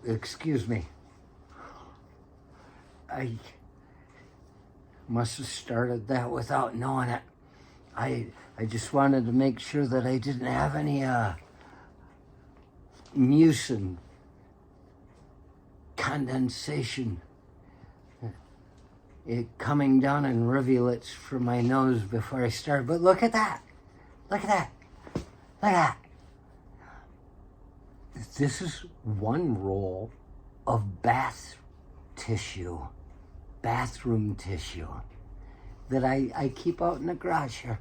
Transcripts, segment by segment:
Excuse me. I must have started that without knowing it. I just wanted to make sure that I didn't have any mucin condensation coming down in rivulets from my nose before I started. But look at that. Look at that. Look at that. This is one roll of bathroom tissue that I keep out in the garage here.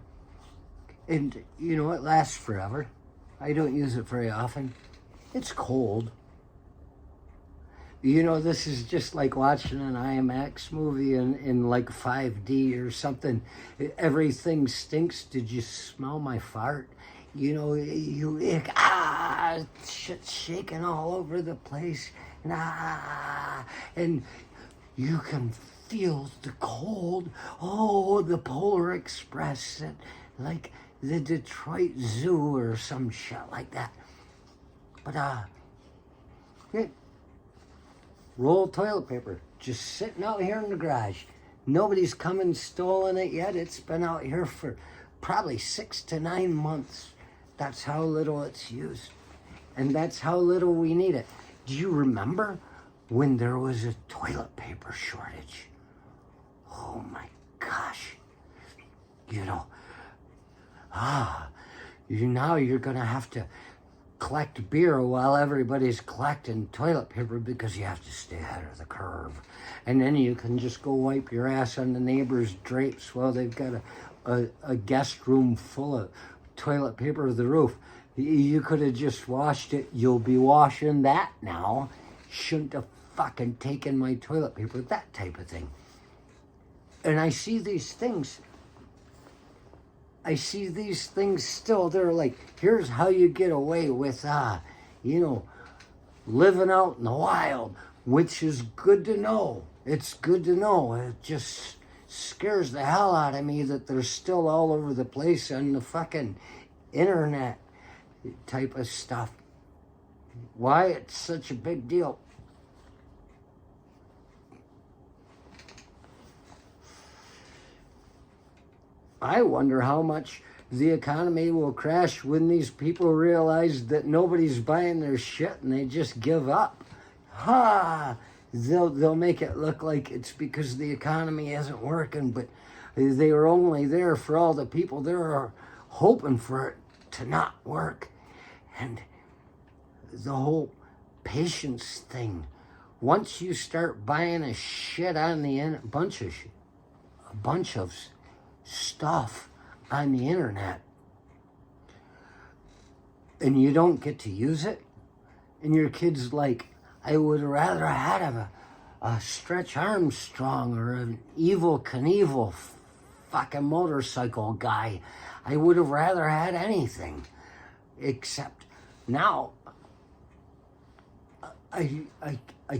And, you know, it lasts forever. I don't use it very often. It's cold. You know, this is just like watching an IMAX movie in like 5D or something. Everything stinks. Did you smell my fart? You know, shit's shaking all over the place. And you can feel the cold. Oh, the Polar Express, like the Detroit Zoo or some shit like that. But, roll of toilet paper, just sitting out here in the garage. Nobody's come and stolen it yet. It's been out here for probably 6 to 9 months. That's how little it's used. And that's how little we need it. Do you remember when there was a toilet paper shortage? Oh my gosh. You know, now you're gonna have to collect beer while everybody's collecting toilet paper because you have to stay ahead of the curve. And then you can just go wipe your ass on the neighbor's drapes while they've got a guest room full of toilet paper to the roof. You could have just washed it. You'll be washing that now. Shouldn't have fucking taken my toilet paper, that type of thing. And I see these things still. They're like, here's how you get away with, living out in the wild, which is good to know. It's good to know. It just scares the hell out of me that they're still all over the place on the fucking internet type of stuff. Why it's such a big deal. I wonder how much the economy will crash when these people realize that nobody's buying their shit and they just give up. They'll make it look like it's because the economy isn't working, but they were only there for all the people that are hoping for it to not work. And the whole patience thing. Once you start buying a shit on the a bunch of stuff on the internet, and you don't get to use it, and your kid's like, I would rather have a Stretch Armstrong or an Evel Knievel fucking motorcycle guy. I would have rather had anything, except now I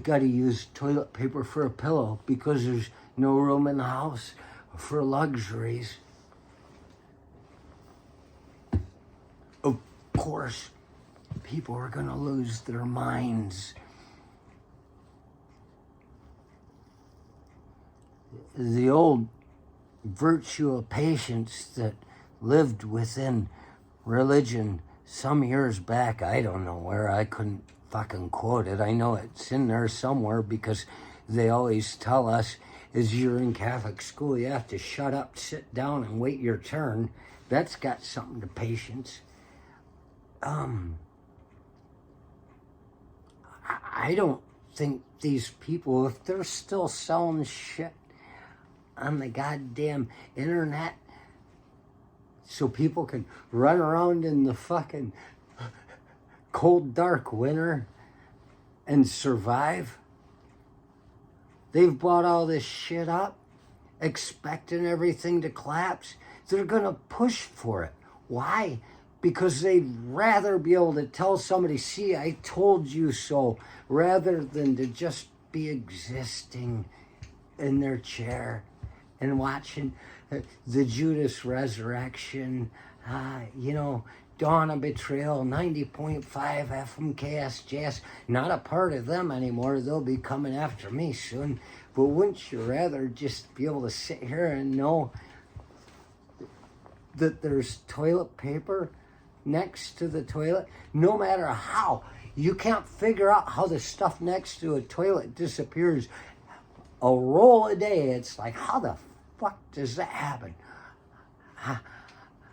gotta use toilet paper for a pillow because there's no room in the house for luxuries. Of course, people are gonna lose their minds. The old virtue of patience that lived within religion some years back, I don't know where, I couldn't fucking quote it. I know it's in there somewhere because they always tell us, as you're in Catholic school, you have to shut up, sit down, and wait your turn. That's got something to patience. I don't think these people, if they're still selling shit on the goddamn internet so people can run around in the fucking cold, dark winter and survive. They've bought all this shit up, expecting everything to collapse. They're gonna push for it. Why? Because they'd rather be able to tell somebody, see, I told you so, rather than to just be existing in their chair and watching the Judas resurrection, Dawn of Betrayal, 90.5 FM KSJS. Not a part of them anymore. They'll be coming after me soon. But wouldn't you rather just be able to sit here and know that there's toilet paper next to the toilet? No matter how. You can't figure out how the stuff next to a toilet disappears. A roll a day. It's like, how the fuck does that happen?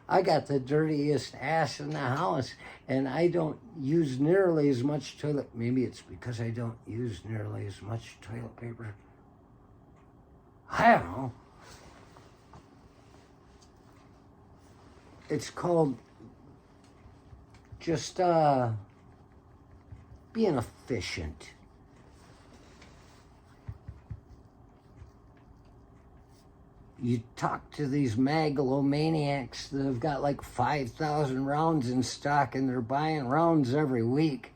I got the dirtiest ass in the house, and I don't use nearly as much toilet. Maybe it's because I don't use nearly as much toilet paper. I don't know. It's called just being efficient. You talk to these megalomaniacs that have got like 5,000 rounds in stock and they're buying rounds every week.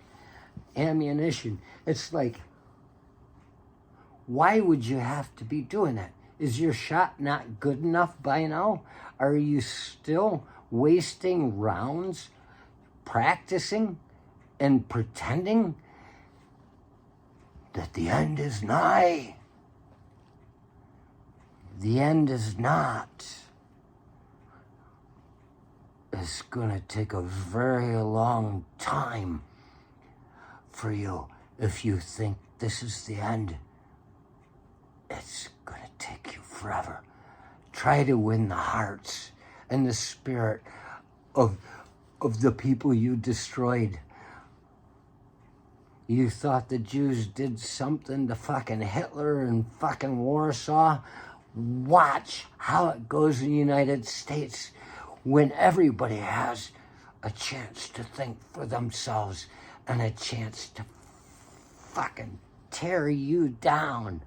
Ammunition. It's like, why would you have to be doing that? Is your shot not good enough by now? Are you still wasting rounds practicing and pretending that the end is nigh? The end is not. It's gonna take a very long time for you. If you think this is the end, it's gonna take you forever. Try to win the hearts and the spirit of the people you destroyed. You thought the Jews did something to fucking Hitler and fucking Warsaw? Watch how it goes in the United States when everybody has a chance to think for themselves and a chance to fucking tear you down.